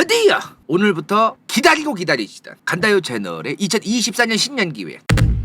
드디어 오늘부터 기다리고 기다리시던 간다요 채널의 2024년 신년 기획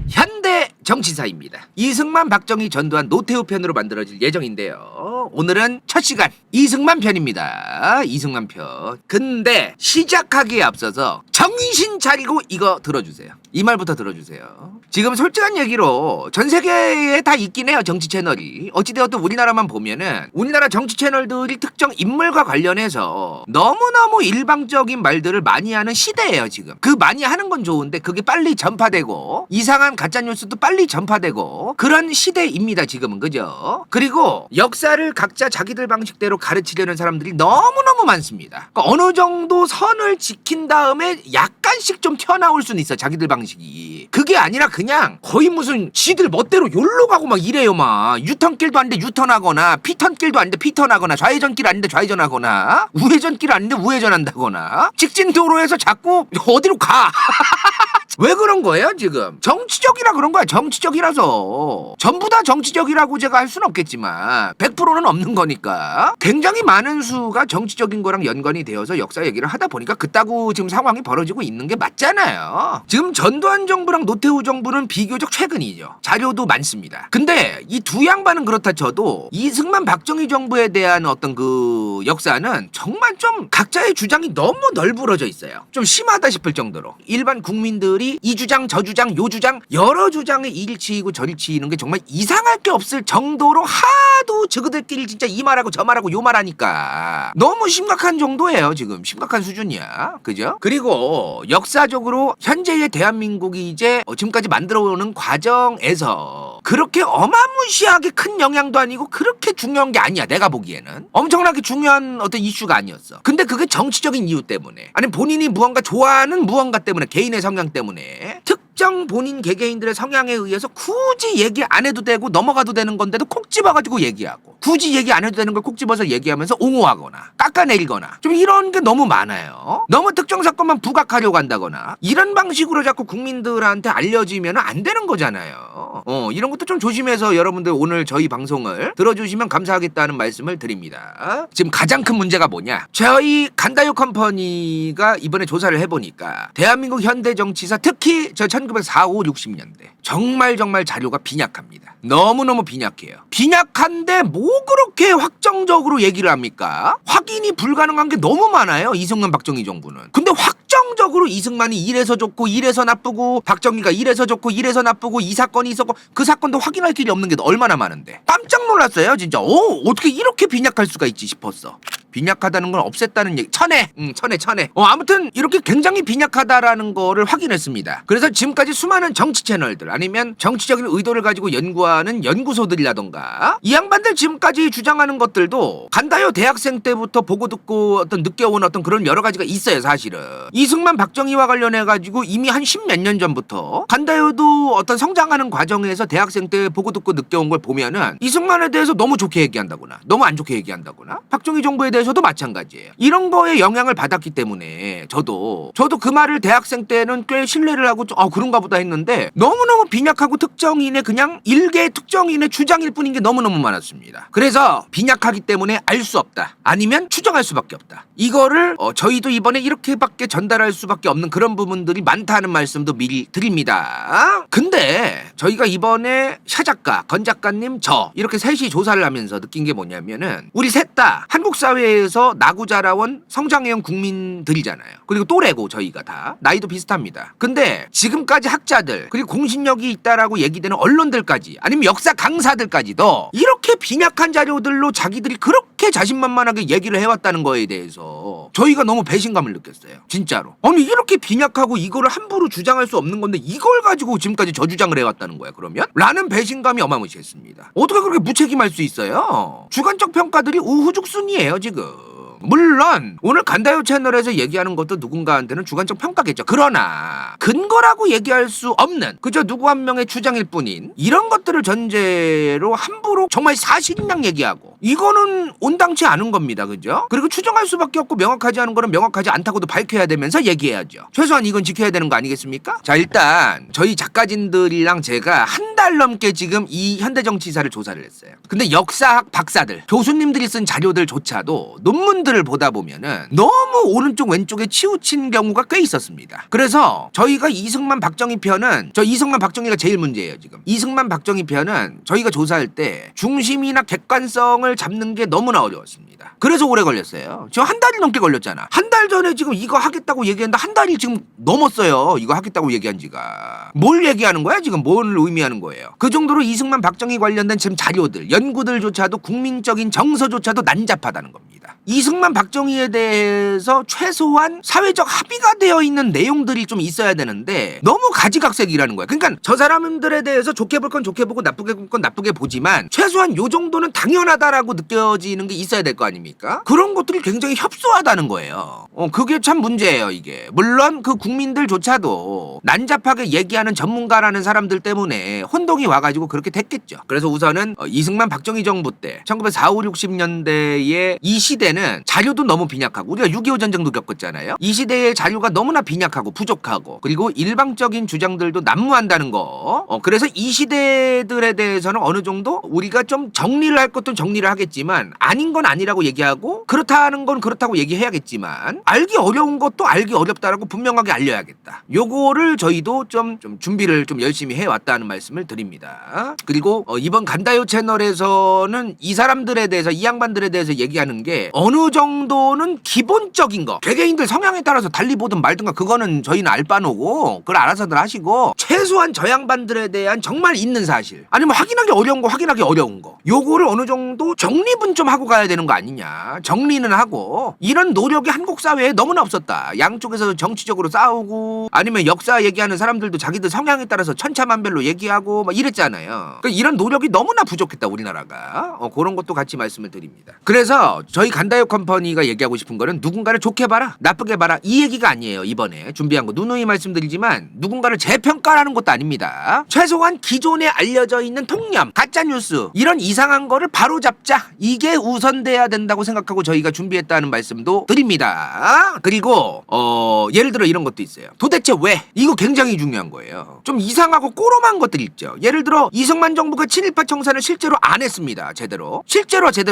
현대 정치사입니다. 이승만, 박정희 전두환, 노태우 편으로 만들어질 예정인데요. 오늘은 첫 시간 이승만 편입니다. 이승만 편. 근데 시작하기에 앞서서 정신 차리고 이거 들어주세요. 이 말부터 들어주세요. 지금 솔직한 얘기로 전 세계에 다 있긴 해요, 정치 채널이. 어찌되었든 우리나라만 보면은 우리나라 정치 채널들이 특정 인물과 관련해서 너무너무 일방적인 말들을 많이 하는 시대예요, 지금. 그 많이 하는 건 좋은데 그게 빨리 전파되고 이상한 가짜뉴스도 빨리 전파되고 그런 시대입니다, 지금은. 그죠? 그리고 역사를 각자 자기들 방식대로 가르치려는 사람들이 너무너무 많습니다. 그러니까 어느 정도 선을 지킨 다음에 약간씩 좀 튀어나올 수는 있어, 자기들 방식이. 그게 아니라 그냥 거의 무슨 지들 멋대로 yor로 가고 막 이래요. 막 유턴길도 아닌데 유턴하거나 피턴길도 아닌데 피턴하거나 좌회전길 아닌데 좌회전하거나 우회전길 아닌데 우회전한다거나 직진도로에서 자꾸 어디로 가. 왜 그런 거예요, 지금? 정치적이라 그런 거야. 정치적이라서. 전부 다 정치적이라고 제가 할 수는 없겠지만 100%는 없는 거니까. 굉장히 많은 수가 정치적인 거랑 연관이 되어서 역사 얘기를 하다 보니까 그따구 지금 상황이 벌어지고 있는 게 맞잖아요. 지금 전두환 정부랑 노태우 정부는 비교적 최근이죠. 자료도 많습니다. 근데 이 두 양반은 그렇다 쳐도 이승만, 박정희 정부에 대한 어떤 그 역사는 정말 좀 각자의 주장이 너무 널브러져 있어요. 좀 심하다 싶을 정도로. 일반 국민들이 이 주장 저 주장 요 주장 여러 주장에 일치이고 절치이는 게 정말 이상할 게 없을 정도로 하도 저그들끼리 진짜 이 말하고 저 말하고 요 말하니까 너무 심각한 정도예요. 지금 심각한 수준이야. 그죠? 그리고 역사적으로 현재의 대한민국이 이제 지금까지 만들어오는 과정에서 그렇게 어마무시하게 큰 영향도 아니고 그렇게 중요한 게 아니야. 내가 보기에는 엄청나게 중요한 어떤 이슈가 아니었어. 근데 그게 정치적인 이유 때문에, 아니면 본인이 무언가 좋아하는 무언가 때문에, 개인의 성향 때문에 특정 본인 개개인들의 성향에 의해서 굳이 얘기 안 해도 되고 넘어가도 되는 건데도 콕 집어가지고 얘기하고, 굳이 얘기 안 해도 되는 걸 콕 집어서 얘기하면서 옹호하거나 깎아내리거나 좀 이런 게 너무 많아요. 너무 특정 사건만 부각하려고 한다거나 이런 방식으로 자꾸 국민들한테 알려지면 안 되는 거잖아요. 이런 것도 좀 조심해서 여러분들 오늘 저희 방송을 들어주시면 감사하겠다는 말씀을 드립니다. 지금 가장 큰 문제가 뭐냐, 저희 간다요 컴퍼니가 이번에 조사를 해보니까 대한민국 현대 정치사, 특히 저 1940, 5, 60년대 정말 자료가 빈약합니다. 너무너무 빈약해요. 빈약한데 뭐 그렇게 확정적으로 얘기를 합니까? 확인이 불가능한 게 너무 많아요, 이승만, 박정희 정부는. 근데 확정적으로 이승만이 이래서 좋고 이래서 나쁘고, 박정희가 이래서 좋고 이래서 나쁘고, 이 사건이 있었고 그 사건도 확인할 길이 없는 게 얼마나 많은데 깜짝 놀랐어요, 진짜. 어떻게 이렇게 빈약할 수가 있지 싶었어. 빈약하다는 걸 없앴다는 얘기. 천에. 아무튼 이렇게 굉장히 빈약하다라는 거를 확인했습니다. 그래서 지금까지 수많은 정치 채널들, 아니면 정치적인 의도를 가지고 연구하는 연구소들이라던가 이 양반들 지금까지 주장하는 것들도 간다요 대학생 때부터 보고 듣고 어떤 느껴온 어떤 그런 여러 가지가 있어요, 사실은. 이승만, 박정희와 관련해 가지고 이미 한 10몇 년 전부터 간다요도 어떤 성장하는 과정에서 대학생 때 보고 듣고 느껴온 걸 보면은 이승만에 대해서 너무 좋게 얘기한다거나 너무 안 좋게 얘기한다거나, 박정희 정부에 대해서 저도 마찬가지예요. 이런 거에 영향을 받았기 때문에 저도 그 말을 대학생 때는 꽤 신뢰를 하고 그런가 보다 했는데 너무너무 빈약하고 특정인의 그냥 일개 특정인의 주장일 뿐인 게 너무너무 많았습니다. 그래서 빈약하기 때문에 알 수 없다, 아니면 추정할 수밖에 없다. 이거를 저희도 이번에 이렇게밖에 전달할 수밖에 없는 그런 부분들이 많다는 말씀도 미리 드립니다. 근데 저희가 이번에 샤 작가, 건 작가님, 저 이렇게 셋이 조사를 하면서 느낀 게 뭐냐면은 우리 셋 다 한국 사회에서 나고 자라온 성장해온 국민들이잖아요. 그리고 또래고 저희가 다 나이도 비슷합니다. 근데 지금까지 학자들, 그리고 공신력이 있다라고 얘기되는 언론들까지, 아니면 역사 강사들까지도 이렇게 빈약한 자료들로 자기들이 그렇게 자신만만하게 얘기를 해왔다는 거에 대해서 저희가 너무 배신감을 느꼈어요, 진짜로. 아니 이렇게 빈약하고 이거를 함부로 주장할 수 없는 건데 이걸 가지고 지금까지 저주장을 해왔다는 거야, 그러면? 라는 배신감이 어마무시했습니다. 어떻게 그렇게 무책임할 수 있어요? 주관적 평가들이 우후죽순이에요, 지금. 물론 오늘 간다요 채널에서 얘기하는 것도 누군가한테는 주관적 평가겠죠. 그러나 근거라고 얘기할 수 없는 그저 누구 한 명의 주장일 뿐인 이런 것들을 전제로 함부로 정말 사실인양 얘기하고 이거는 온당치 않은 겁니다. 그죠? 그리고 추정할 수밖에 없고 명확하지 않은 거는 명확하지 않다고도 밝혀야 되면서 얘기해야죠. 최소한 이건 지켜야 되는 거 아니겠습니까? 자, 일단 저희 작가진들이랑 제가 한 달 넘게 지금 이 현대정치사를 조사를 했어요. 근데 역사학 박사들, 교수님들이 쓴 자료들조차도 논문들을 보다 보면은 너무 오른쪽 왼쪽에 치우친 경우가 꽤 있었습니다. 그래서 저희가 이승만 박정희 편은, 저 이승만 박정희가 제일 문제예요 지금. 이승만 박정희 편은 저희가 조사할 때 중심이나 객관성을 잡는 게 너무나 어려웠습니다. 그래서 오래 걸렸어요. 저 한 달이 넘게 걸렸잖아. 한 달 전에 지금 이거 하겠다고 얘기했는데 한 달이 지금 넘었어요. 이거 하겠다고 얘기한 지가. 뭘 얘기하는 거야 지금? 뭘 의미하는 거예요? 그 정도로 이승만 박정희 관련된 지금 자료들, 연구들조차도 국민적인 정서조차도 난잡하다는 겁니다. 이승만 박정희에 대해서 최소한 사회적 합의가 되어 있는 내용들이 좀 있어야 되는데 너무 가지각색이라는 거야. 그러니까 저 사람들에 대해서 좋게 볼 건 좋게 보고 나쁘게 볼 건 나쁘게 보지만 최소한 요 정도는 당연하다라고 느껴지는 게 있어야 될 거 아닙니까? 그런 것들이 굉장히 협소하다는 거예요. 그게 참 문제예요 이게. 물론 그 국민들조차도 난잡하게 얘기하는 전문가라는 사람들 때문에 혼동이 와가지고 그렇게 됐겠죠. 그래서 우선은 이승만 박정희 정부 때 1940, 60년대의 이 시대는 자료도 너무 빈약하고, 우리가 6.25 전쟁도 겪었잖아요. 이 시대의 자료가 너무나 빈약하고 부족하고, 그리고 일방적인 주장들도 난무한다는 거. 그래서 이 시대들에 대해서는 어느 정도 우리가 좀 정리를 할 것도 정리를 하겠지만 아닌 건 아니라고 얘기하고 그렇다는 건 그렇다고 얘기해야겠지만 알기 어려운 것도 알기 어렵다라고 분명하게 알려야겠다. 요거를 저희도 좀 준비를 좀 열심히 해왔다는 말씀을 드립니다. 그리고 이번 간다요 채널에서는 이 사람들에 대해서, 이 양반들에 대해서 얘기하는 게 어느 정도는 기본적인 거, 개개인들 성향에 따라서 달리 보든 말든가 그거는 저희는 알 바노고 그걸 알아서들 하시고, 최소한 저 양반들에 대한 정말 있는 사실, 아니면 확인하기 어려운 거, 확인하기 어려운 거, 요거를 어느 정도 정립은 좀 하고 가야 되는 거 아니냐. 정리는 하고. 이런 노력이 한국 사회에 너무나 없었다. 양쪽에서 정치적으로 싸우고 아니면 역사 얘기하는 사람들도 자기들 성향에 따라서 천차만별로 얘기하고 막 이랬잖아요. 그러니까 이런 노력이 너무나 부족했다 우리나라가. 그런 것도 같이 말씀을 드립니다. 그래서 저희 간다요 컴퍼니가 얘기하고 싶은 거는 누군가를 좋게 봐라, 나쁘게 봐라, 이 얘기가 아니에요. 이번에 준비한 거 누누이 말씀드리지만 누군가를 재평가라는 것도 아닙니다. 최소한 기존에 알려져 있는 통념, 가짜뉴스, 이런 이상한 거를 바로잡자, 이게 우선돼야 된다고 생각하고 저희가 준비했다는 말씀도 드립니다. 그리고 예를 들어 이런 것도 있어요. 도대체 왜? 이거 굉장히 중요한 거예요. 좀 이상하고 꼬롬한 것들이 있죠. 예를 들어 이승만 정부가 친일파 청산을 실제로 안 했습니다. 제대로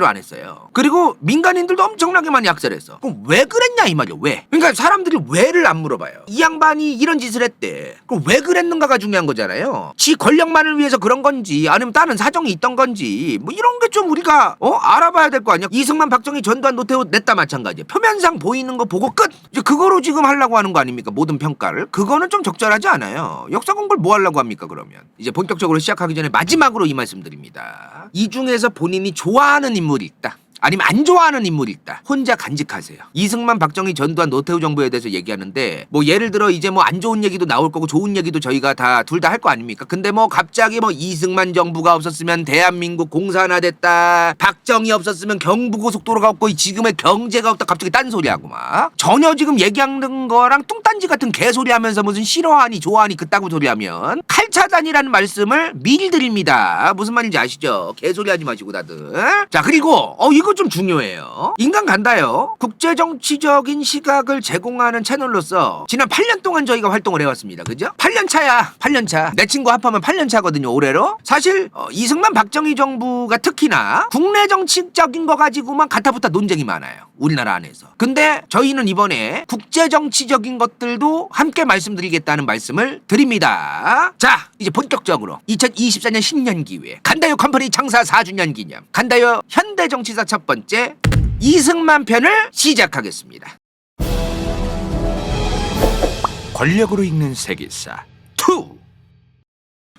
안 했어요. 그리고 민간인들도 엄청나게 많이 약살했어. 그럼 왜 그랬냐 이 말이야. 왜? 그러니까 사람들이 왜를 안 물어봐요. 이 양반이 이런 짓을 했대. 그럼 왜 그랬는가가 중요한 거잖아요. 지 권력만을 위해서 그런 건지 아니면 다른 사정이 있던 건지 뭐 이런 게 좀 우리가 알아봐야 될 거 아니야. 이승만 박정희 전두환 노태우 냈다 마찬가지야. 표면상 보이는 거 보고 끝. 이제 그거로 지금 하려고 하는 거 아닙니까? 모든 평가를. 그거는 좀 적절하지 않아요. 역사 공부를 뭐 하려고 합니까 그러면. 이제 본격적으로 시작하기 전에 마지막으로 이 말씀 드립니다. 이 중에서 본인이 좋아하는 인물이 있다, 아니면 안 좋아하는 인물이 있다, 혼자 간직하세요. 이승만 박정희 전두환 노태우 정부에 대해서 얘기하는데 뭐 예를 들어 이제 뭐 안 좋은 얘기도 나올 거고 좋은 얘기도 저희가 다 둘 다 할 거 아닙니까? 근데 뭐 갑자기 뭐 이승만 정부가 없었으면 대한민국 공산화됐다, 박정희 없었으면 경부고속도로가 없고 지금의 경제가 없다, 갑자기 딴소리하고 막 전혀 지금 얘기하는 거랑 뚱딴지 같은 개소리 하면서 무슨 싫어하니 좋아하니 그따구 소리 하면 칼차단이라는 말씀을 미리 드립니다. 무슨 말인지 아시죠? 개소리 하지 마시고 다들. 자, 그리고 이거 좀 중요해요. 인간 간다요, 국제정치적인 시각을 제공하는 채널로서 지난 8년 동안 저희가 활동을 해왔습니다. 그죠? 8년 차야. 8년 차. 내 친구 합하면 8년 차거든요. 올해로. 사실 이승만 박정희 정부가 특히나 국내 정치적인 거 가지고만 가타부타 논쟁이 많아요. 우리나라 안에서. 근데 저희는 이번에 국제정치적인 것들도 함께 말씀드리겠다는 말씀을 드립니다. 자, 이제 본격적으로 2024년 신년 기회 간다요 컴퍼니 창사 4주년 기념 간다요 현대정치사 첫 번째 이승만 편을 시작하겠습니다. 권력으로 읽는 세계사 2.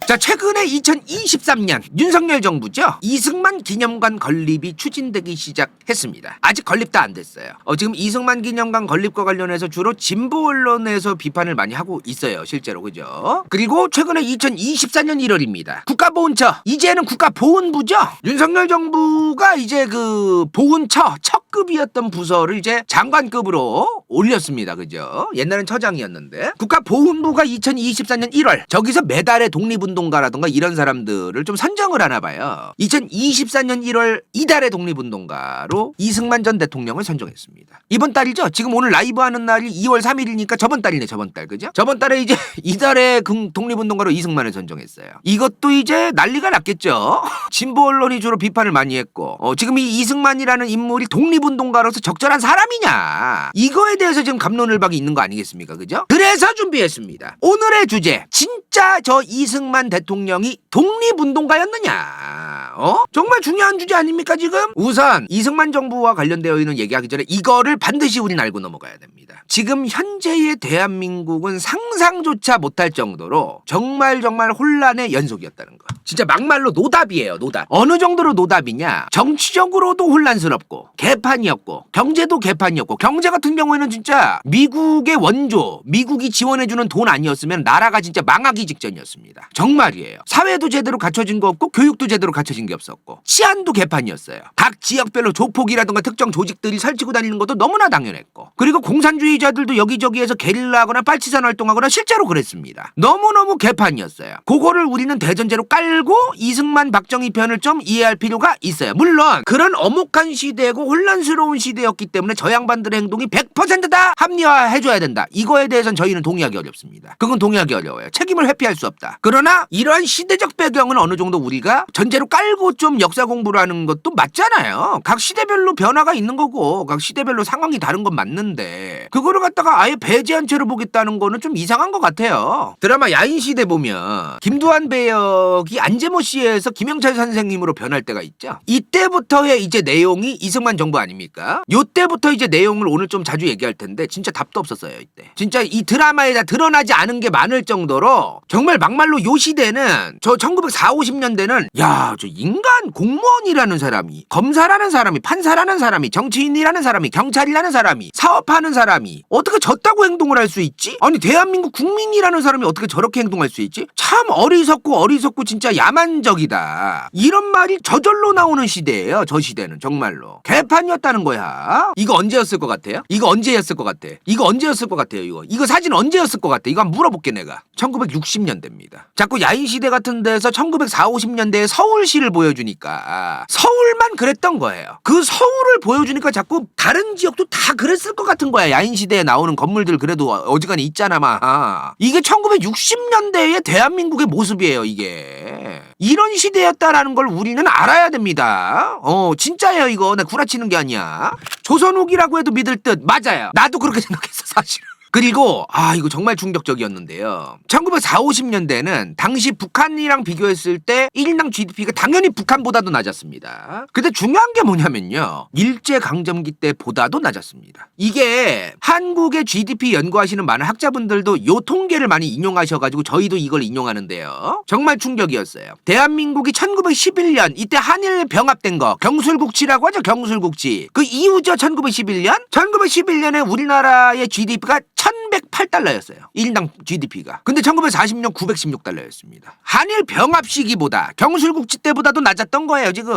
자, 최근에 2023년 윤석열 정부죠. 이승만 기념관 건립이 추진되기 시작했습니다. 아직 건립 다 안 됐어요. 지금 이승만 기념관 건립과 관련해서 주로 진보 언론에서 비판을 많이 하고 있어요. 실제로. 그죠? 그리고 최근에 2024년 1월입니다. 국가보훈처, 이제는 국가보훈부죠. 윤석열 정부가 이제 그 보훈처 첫 급이었던 부서를 이제 장관급으로 올렸습니다. 그죠? 옛날엔 처장이었는데 국가보훈부가 2024년 1월 저기서 매달의 독립운동가라던가 이런 사람들을 좀 선정을 하나 봐요. 2024년 1월 이달의 독립운동가로 이승만 전 대통령을 선정했습니다. 이번 달이죠? 지금 오늘 라이브 하는 날이 2월 3일이니까 저번 달이네. 저번 달. 그죠? 저번 달에 이제 이달의 독립운동가로 이승만을 선정했어요. 이것도 이제 난리가 났겠죠? 진보 언론이 주로 비판을 많이 했고 지금 이 이승만이라는 인물이 독립운동가로서 적절한 사람이냐 이거에 대해서 지금 갑론을박이 있는 거 아니겠습니까? 그죠? 그래서 준비했습니다. 오늘의 주제 진짜 저 이승만 대통령이 독립운동가였느냐 정말 중요한 주제 아닙니까 지금? 우선 이승만 정부와 관련되어 있는 얘기하기 전에 이거를 반드시 우린 알고 넘어가야 됩니다. 지금 현재의 대한민국은 상상조차 못할 정도로 정말 혼란의 연속이었다는 거. 진짜 막말로 노답이에요. 노답. 어느 정도로 노답이냐? 정치적으로도 혼란스럽고 개판이었고 경제도 개판이었고 경제 같은 경우에는 진짜 미국의 원조 미국이 지원해주는 돈 아니었으면 나라가 진짜 망하기 직전이었습니다. 정말이에요. 사회도 제대로 갖춰진 거 없고 교육도 제대로 갖춰진 게 없었고 치안도 개판이었어요. 각 지역별로 조폭이라든가 특정 조직들이 설치고 다니는 것도 너무나 당연했고 그리고 공산주의자들도 여기저기에서 게릴라하거나 빨치산 활동하거나 실제로 그랬습니다. 너무너무 개판이었어요. 그거를 우리는 대전제로 깔고 이승만 박정희 편을 좀 이해할 필요가 있어요. 물론 그런 엄혹한 시대고 혼란스러운 시대였기 때문에 저 양반들의 행동이 100%다 합리화해줘야 된다. 이거에 대해서는 저희는 동의하기 어렵습니다. 그건 동의하기 어려워요. 책임을 회피할 수 없다. 그러나 이러한 시대적 배경은 어느 정도 우리가 전제로 깔고 좀 역사 공부를 하는 것도 맞잖아요. 각 시대별로 변화가 있는 거고 각 시대별로 상황이 다른 건 맞는데 그거를 갖다가 아예 배제한 채로 보겠다는 거는 좀 이상한 것 같아요. 드라마 야인시대 보면 김두한 배역이 안재모 씨에서 김영철 선생님으로 변할 때가 있죠. 이때부터의 이제 내용이 이승만 정부 아닙니까? 요때부터 이제 내용을 오늘 좀 자주 얘기할 텐데 진짜 답도 없었어요. 이때 진짜 이 드라마에다 드러나지 않은 게 많을 정도로 정말 막말로 요 시대는 저 1940, 50년대는 야, 저 인간 공무원이라는 사람이 검사라는 사람이 판사라는 사람이 정치인이라는 사람이 경찰이라는 사람이 사업하는 사람이 어떻게 저따구 행동을 할 수 있지? 아니 대한민국 국민이라는 사람이 어떻게 저렇게 행동할 수 있지? 참 어리석고 진짜 야만적이다. 이런 말이 저절로 나오는 시대예요. 저 시대는 정말로 개판이었다는 거야. 이거 언제였을 것 같아요? 이거 언제였을 것 같아? 이거 언제였을 것 같아요? 이거 사진 언제였을 것 같아? 이거 한번 물어볼게 내가. 1960년대입니다. 자꾸 야인시대 같은 데서 1940, 50년대의 서울시를 보여주니까 서울만 그랬던 거예요. 그 서울을 보여주니까 자꾸 다른 지역도 다 그랬을 것 같은 거야. 야인시대에 나오는 건물들 그래도 어지간히 있잖아 마. 이게 1960년대의 대한민국의 모습이에요. 이게 이런 시대였다라는 걸 우리는 알아야 됩니다. 진짜예요. 이거 나 구라치는 게 아니야. 조선 후기라고 해도 믿을 듯. 맞아요. 나도 그렇게 생각했어 사실은. 그리고 이거 정말 충격적이었는데요. 1940, 50년대는 당시 북한이랑 비교했을 때 1인당 GDP가 당연히 북한보다도 낮았습니다. 근데 중요한 게 뭐냐면요. 일제강점기 때보다도 낮았습니다. 이게 한국의 GDP 연구하시는 많은 학자분들도 요 통계를 많이 인용하셔가지고 저희도 이걸 인용하는데요. 정말 충격이었어요. 대한민국이 1911년 이때 한일 병합된 거 경술국치라고 하죠. 경술국치. 그 이후죠. 1911년? 1911년에 우리나라의 GDP가 1108달러였어요. 1인당 GDP가. 근데 1940년 916달러였습니다. 한일 병합 시기보다 경술국치 때보다도 낮았던 거예요, 지금.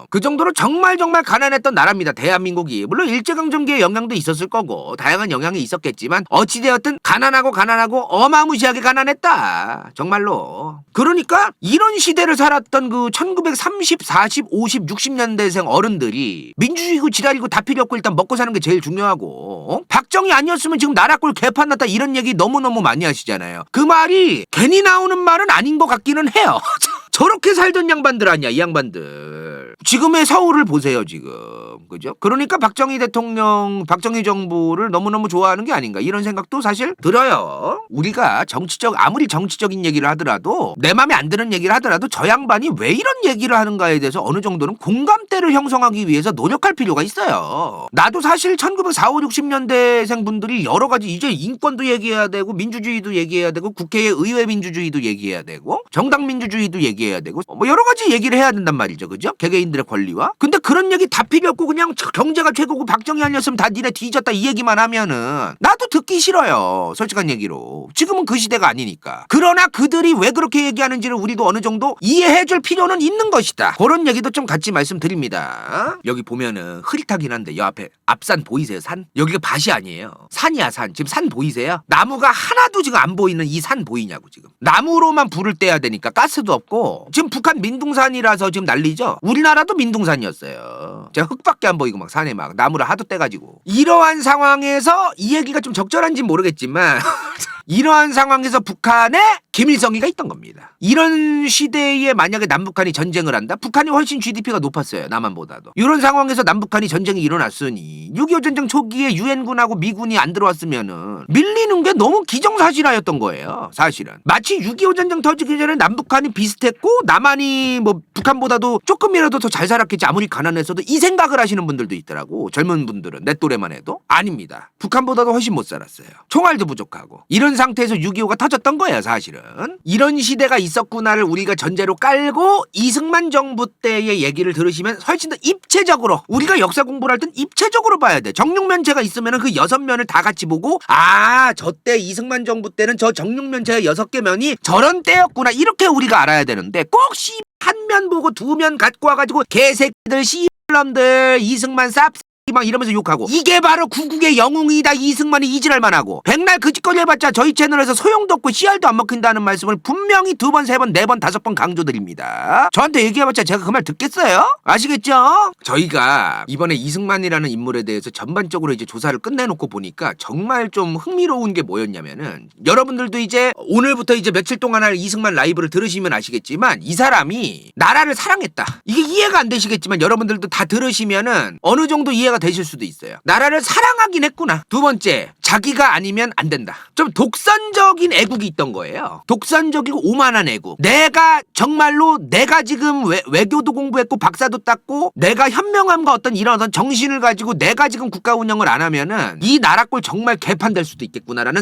그 정도로 정말 가난했던 나라입니다. 대한민국이. 물론 일제강점기의 영향도 있었을 거고 다양한 영향이 있었겠지만 어찌되었든 가난하고 어마무시하게 가난했다. 정말로. 그러니까 이런 시대를 살았던 그 1930, 40, 50, 60년대생 어른들이 민주주의고 지랄이고 다 필요 없고 일단 먹고 사는 게 제일 중요하고 박정희 아니었으면 지금 나라 꼴 개판 났다 이런 얘기 너무너무 많이 하시잖아요. 그 말이 괜히 나오는 말은 아닌 것 같기는 해요. 저렇게 살던 양반들 아니야, 이 양반들. 지금의 서울을 보세요, 지금. 그죠? 그러니까 박정희 대통령, 박정희 정부를 너무너무 좋아하는 게 아닌가 이런 생각도 사실 들어요. 우리가 아무리 정치적인 얘기를 하더라도 내 맘에 안 드는 얘기를 하더라도 저 양반이 왜 이런 얘기를 하는가에 대해서 어느 정도는 공감대를 형성하기 위해서 노력할 필요가 있어요. 나도 사실 1940, 60년대생 분들이 여러 가지 이제 인권도 얘기해야 되고 민주주의도 얘기해야 되고 국회의 의회 민주주의도 얘기해야 되고 정당 민주주의도 얘기해야 되고 뭐 여러 가지 얘기를 해야 된단 말이죠. 그죠? 개개인 일반인들의 권리와? 근데 그런 얘기 다 필요 없고 그냥 경제가 최고고 박정희 아니었으면 다 니네 뒤졌다 이 얘기만 하면은 나도 듣기 싫어요. 솔직한 얘기로. 지금은 그 시대가 아니니까. 그러나 그들이 왜 그렇게 얘기하는지를 우리도 어느 정도 이해해줄 필요는 있는 것이다. 그런 얘기도 좀 같이 말씀드립니다. 여기 보면은 흐릿하긴 한데 여 앞에 앞산 보이세요? 산? 여기가 밭이 아니에요. 산이야 산. 지금 산 보이세요? 나무가 하나도 지금 안 보이는 이 산 보이냐고 지금. 나무로만 불을 떼야 되니까 가스도 없고 지금 북한 민둥산이라서 지금 난리죠. 우리나라도 민둥산이었어요. 제가 흙밖에 안 보이고 막 산에 막 나무를 하도 떼가지고. 이러한 상황에서 이 얘기가 좀 적절한지 모르겠지만 이러한 상황에서 북한에 김일성이가 있던 겁니다. 이런 시대에 만약에 남북한이 전쟁을 한다? 북한이 훨씬 GDP가 높았어요. 남한보다도. 이런 상황에서 남북한이 전쟁이 일어났으니 6.25 전쟁 초기에 유엔군하고 미군이 안 들어왔으면은 밀리는 게 너무 기정사실화였던 거예요. 사실은. 마치 6.25 전쟁 터지기 전에 남북한이 비슷했고 남한이 뭐 북한보다도 조금이라도 더 잘 살았겠지 아무리 가난했어도 이 생각을 하시는 분들도 있더라고. 젊은 분들은. 내 또래만 해도. 아닙니다. 북한보다도 훨씬 못 살았어요. 총알도 부족하고. 이런 상태에서 6.25가 터졌던 거예요. 사실은. 이런 시대가 있었구나를 우리가 전제로 깔고 이승만 정부 때의 얘기를 들으시면 훨씬 더 입체적으로 우리가 역사 공부를 할 땐 입체적으로 봐야 돼. 정육면체가 있으면 그 6면을 다 같이 보고 아, 저 때 이승만 정부 때는 저 정육면체의 6개 면이 저런 때였구나 이렇게 우리가 알아야 되는데 꼭 한 면 보고 2면 갖고 와가지고 개새끼들 씨놈들 이승만 쌉 막 이러면서 욕하고 이게 바로 구국의 영웅이다. 이승만이 이질할만 하고 백날 그 짓거리 해봤자 저희 채널에서 소용도 없고 씨알도 안 먹힌다는 말씀을 분명히 2번, 3번, 4번, 5번 강조드립니다. 저한테 얘기해봤자 제가 그 말 듣겠어요? 아시겠죠? 저희가 이번에 이승만이라는 인물에 대해서 전반적으로 이제 조사를 끝내놓고 보니까 정말 좀 흥미로운 게 뭐였냐면은 여러분들도 이제 오늘부터 이제 며칠 동안 할 이승만 라이브를 들으시면 아시겠지만 이 사람이 나라를 사랑했다. 이게 이해가 안 되시겠지만 여러분들도 다 들으시면은 어느 정도 이해가 되실 수도 있어요. 나라를 사랑하긴 했구나. 2번째, 자기가 아니면 안 된다. 좀 독선적인 애국이 있던 거예요. 독선적이고 오만한 애국. 내가 정말로 내가 지금 외교도 공부했고 박사도 땄고 내가 현명함과 어떤 이런 정신을 가지고 내가 지금 국가 운영을 안 하면은 이 나라 꼴 정말 개판될 수도 있겠구나라는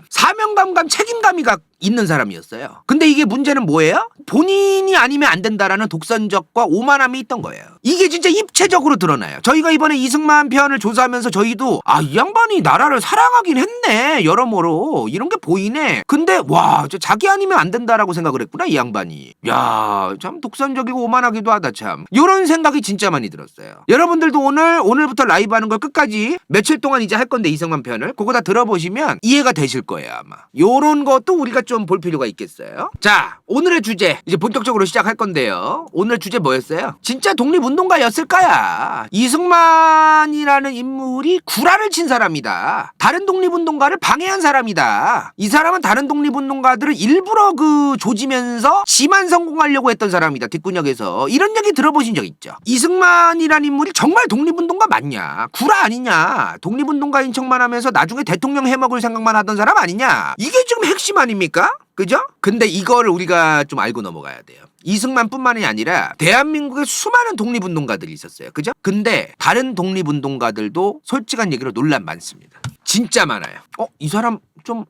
사명감과 책임감이 있는 사람이었어요. 근데 이게 문제는 뭐예요? 본인이 아니면 안 된다라는 독선적과 오만함이 있던 거예요. 이게 진짜 입체적으로 드러나요. 저희가 이번에 이승만 편을 조사하면서 저희도 이 양반이 나라를 사랑하긴 했네. 여러모로 이런 게 보이네. 근데 와, 저 자기 아니면 안 된다라고 생각을 했구나 이 양반이. 야, 참 독선적이고 오만하기도 하다 참. 이런 생각이 진짜 많이 들었어요. 여러분들도 오늘부터 라이브 하는 걸 끝까지 며칠 동안 이제 할 건데 이승만 편을 그거 다 들어보시면 이해가 되실 거예요 아마. 요런 것도 우리가 좀 볼 필요가 있겠어요. 자, 오늘의 주제 이제 본격적으로 시작할 건데요. 오늘 주제 뭐였어요? 진짜 독립운동가였을까야. 이승만이라는 인물이 구라를 친 사람이다. 다른 독립운동가를 방해한 사람이다. 이 사람은 다른 독립운동가들을 일부러 조지면서 지만 성공하려고 했던 사람이다. 뒷구녕에서. 이런 얘기 들어보신 적 있죠? 이승만이라는 인물이 정말 독립운동가 맞냐? 구라 아니냐? 독립운동가인 척만 하면서 나중에 대통령 해먹을 생각만 하던 사람 아니냐? 이게 지금 핵심 아닙니까? 그죠? 근데 이거를 우리가 좀 알고 넘어가야 돼요. 이승만뿐만이 아니라 대한민국에 수많은 독립운동가들이 있었어요. 그죠? 근데 다른 독립운동가들도 솔직한 얘기로 논란 많습니다. 진짜 많아요. 이 사람 좀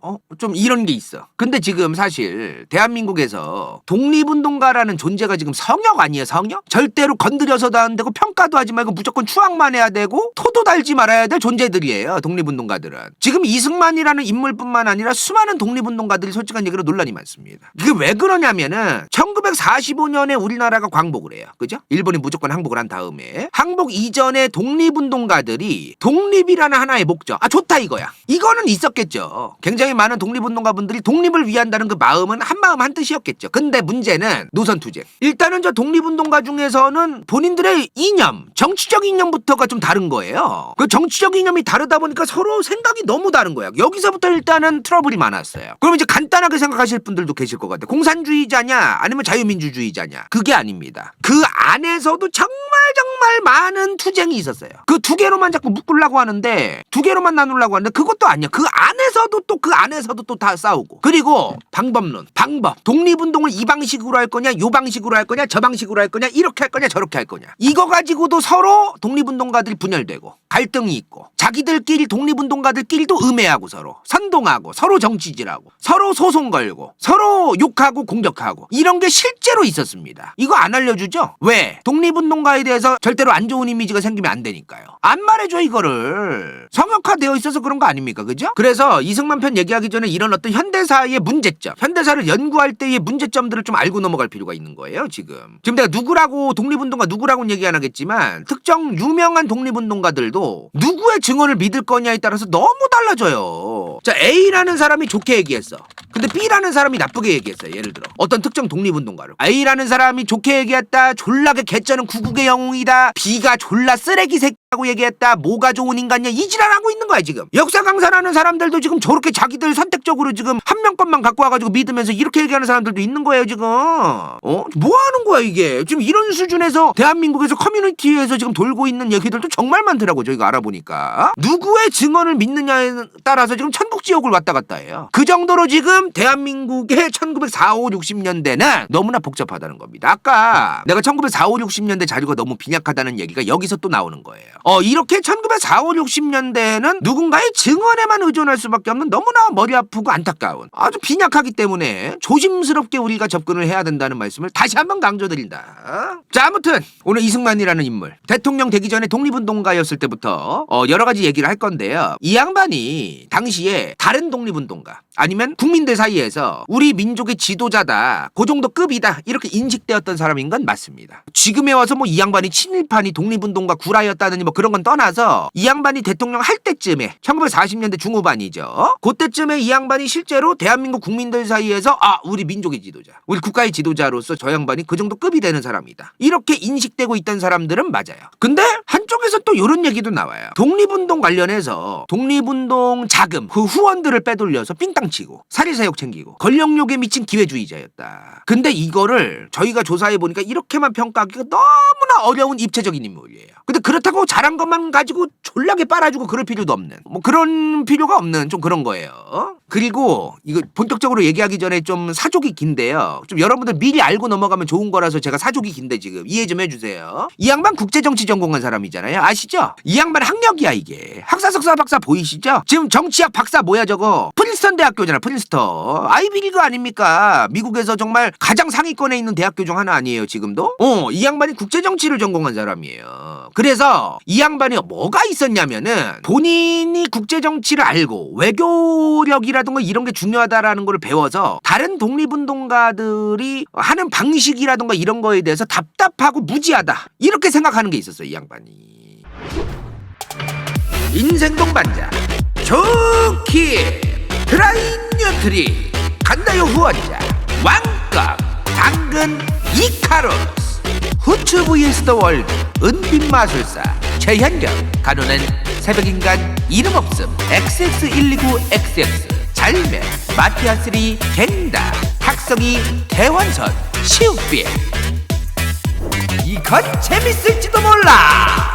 이런 게 있어. 근데 지금 사실 대한민국에서 독립운동가라는 존재가 지금 성역 아니에요, 성역? 절대로 건드려서도 안 되고 평가도 하지 말고 무조건 추앙만 해야 되고 토도 달지 말아야 될 존재들이에요, 독립운동가들은. 지금 이승만이라는 인물뿐만 아니라 수많은 독립운동가들이 솔직한 얘기로 논란이 많습니다. 이게 왜 그러냐면은 1945년에 우리나라가 광복을 해요. 그죠? 일본이 무조건 항복을 한 다음에 항복 이전에 독립운동가들이 독립이라는 하나의 목적. 좋다 이거야. 이거는 있었겠죠. 굉장히 많은 독립운동가분들이 독립을 위한다는 그 마음은 한마음 한뜻이었겠죠. 근데 문제는 노선투쟁. 일단은 저 독립운동가 중에서는 본인들의 이념, 정치적 이념부터가 좀 다른 거예요. 그 정치적 이념이 다르다 보니까 서로 생각이 너무 다른 거야. 여기서부터 일단은 트러블이 많았어요. 그럼 이제 간단하게 생각하실 분들도 계실 것 같아요. 공산주의자냐 아니면 자유민주주의자냐. 그게 아닙니다. 그 안에서도 정말 많은 투쟁이 있었어요. 그 2개로만 자꾸 묶으려고 하는데 2개로만 나누려고 하는데 근데 그것도 아니야. 그 안에서도 또 다 싸우고. 그리고 방법. 독립운동을 이 방식으로 할 거냐, 요 방식으로 할 거냐, 저 방식으로 할 거냐, 이렇게 할 거냐, 저렇게 할 거냐. 이거 가지고도 서로 독립운동가들이 분열되고 갈등이 있고, 자기들끼리 독립운동가들끼리도 음해하고, 서로 선동하고, 서로 정치질하고, 서로 소송 걸고, 서로 욕하고 공격하고, 이런 게 실제로 있었습니다. 이거 안 알려주죠? 왜? 독립운동가에 대해서 절대로 안 좋은 이미지가 생기면 안 되니까요. 안 말해줘. 이거를 성역화되어 있어서 그런 거 아닙니까? 그죠? 그래서 이승만 편 얘기하기 전에 이런 어떤 현대사의 문제점, 현대사를 연구할 때의 문제점들을 좀 알고 넘어갈 필요가 있는 거예요. 지금 내가 누구라고, 독립운동가 누구라고는 얘기 안 하겠지만, 특정 유명한 독립운동가들도 누구의 증언을 믿을 거냐에 따라서 너무 달라져요. 자, A라는 사람이 좋게 얘기했어. 근데 B라는 사람이 나쁘게 얘기했어요. 예를 들어 어떤 특정 독립운동가를, A라는 사람이 좋게 얘기했다. 졸라게 개쩌는 구국의 영웅이다. B가 졸라 쓰레기 새끼라고 얘기했다. 뭐가 좋은 인간이야, 이 지랄하고 있는 거야. 지금 역사 강사라는 사람들도 지금 저렇게 자기들 선택적으로 지금 한 명 것만 갖고 와가지고 믿으면서 이렇게 얘기하는 사람들도 있는 거예요. 지금 뭐 하는 거야 이게. 지금 이런 수준에서 대한민국에서 커뮤니티에서 지금 돌고 있는 얘기들도 정말 많더라고. 저희가 알아보니까 누구의 증언을 믿느냐에 따라서 지금 천국지옥을 왔다 갔다 해요. 그 정도로 지금 대한민국의 1940, 50, 60년대는 너무나 복잡하다는 겁니다. 아까 내가 1940, 60년대 자료가 너무 빈약하다는 얘기가 여기서 또 나오는 거예요. 이렇게 1940, 60년대는 누군가의 증언에만 의존할 수밖에 없는 너무나 머리 아프고 안타까운, 아주 빈약하기 때문에 조심스럽게 우리가 접근을 해야 된다는 말씀을 다시 한번 강조드린다. 자, 아무튼 오늘 이승만이라는 인물, 대통령 되기 전에 독립운동가였을 때부터 여러 가지 얘기를 할 건데요. 이 양반이 당시에 다른 독립운동가 아니면 국민들 사이에서 우리 민족의 지도자다, 그 정도 급이다, 이렇게 인식되었던 사람인 건 맞습니다. 지금에 와서 뭐 이 양반이 친일파니 독립운동가 구라였다느니 뭐 그런 건 떠나서, 이 양반이 대통령 할 때쯤에 1940년대 중후반이죠. 그때쯤에 이 양반이 실제로 대한민국 국민들 사이에서 우리 민족의 지도자, 우리 국가의 지도자로서 저 양반이 그 정도 급이 되는 사람이다, 이렇게 인식되고 있던 사람들은 맞아요. 근데 한쪽에서 또 이런 얘기도 나와요. 독립운동 관련해서 독립운동 자금, 그 후원들을 빼돌려서 삥땅 치고 사리사욕 챙기고 권력욕에 미친 기회주의자였다. 근데 이거를 저희가 조사해보니까 이렇게만 평가하기가 너무나 어려운 입체적인 인물이에요. 근데 그렇다고 잘한 것만 가지고 졸라게 빨아주고 그럴 필요도 없는, 뭐 그런 필요가 없는 좀 그런 거예요. 그리고 이거 본격적으로 얘기하기 전에 좀 사족이 긴데요. 좀 여러분들 미리 알고 넘어가면 좋은 거라서 제가 사족이 긴데 지금 이해 좀 해주세요. 이 양반 국제정치 전공한 사람이잖아요. 아시죠? 이 양반 학력이야 이게. 학사, 석사, 박사 보이시죠? 지금 정치학 박사 뭐야 저거? 프린스턴 대학교잖아. 프린스턴. 아이비리그 아닙니까? 미국에서 정말 가장 상위권에 있는 대학교 중 하나 아니에요 지금도? 이 양반이 국제정치를 전공한 사람이에요. 그래서 이 양반이 뭐가 있었냐면은, 본인이 국제정치를 알고 외교력이라든가 이런 게 중요하다라는 걸 배워서 다른 독립운동가들이 하는 방식이라든가 이런 거에 대해서 답답하고 무지하다, 이렇게 생각하는 게 있었어요 이 양반이. 인생 동반자 좋기 드라이 뉴트리 간다요 후원자 왕값 당근 이카로스 후추 vs 더 월드 은빛마술사 최현경 간호는 새벽인간 이름없음 XX129XX 잘매 마티아3 갱다 학성이 대원선 시우빛. 이건 재밌을지도 몰라.